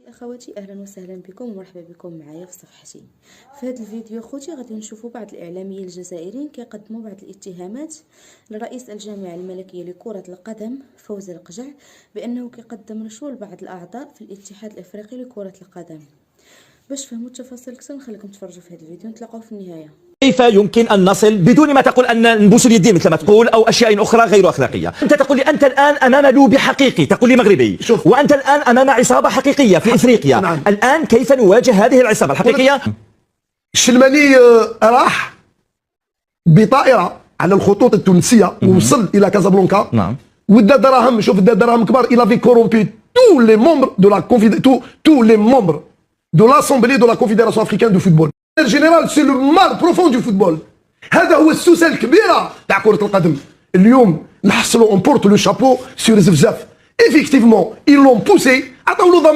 اخواتي، اهلا وسهلا بكم ومرحبا بكم معايا في صفحتي. في هذا الفيديو اخوتي غادي نشوفوا بعض الاعلاميين الجزائريين كيقدموا بعض الاتهامات لرئيس الجامعه الملكيه لكره القدم فوزي القجع بانه كيقدم رشوه لبعض الاعضاء في الاتحاد الافريقي لكره القدم. باش تفهموا التفاصيل اكثر نخليكم تفرجوا في هذا الفيديو، نتلاقاو في النهايه. كيف يمكن أن نصل بدون ما تقول أن نبوس اليدين مثل ما تقول أو أشياء أخرى غير أخلاقية؟ أنت تقول لي أنت الآن أمام لوبي حقيقي، تقول لي مغربي، شوف. وأنت الآن أمام عصابة حقيقية في إفريقيا. نعم. الآن كيف نواجه هذه العصابة الحقيقية؟ الشلماني راح بطائرة على الخطوط التونسية ووصل إلى كازابلانكا. نعم. ودا دراهم، شوف دا دراهم كبار. إلا في كورومبي tous les membres de la tous les membres de l'Assemblée de la Confédération africaine du football. En général, c'est le mal profond du football. هذا هو السوسة الكبيرة تاع كرة القدم. اليوم نحصلوا on porte le chapeau sur زفزاف. Effectivement, ils l'ont poussé. عطاو له ضمان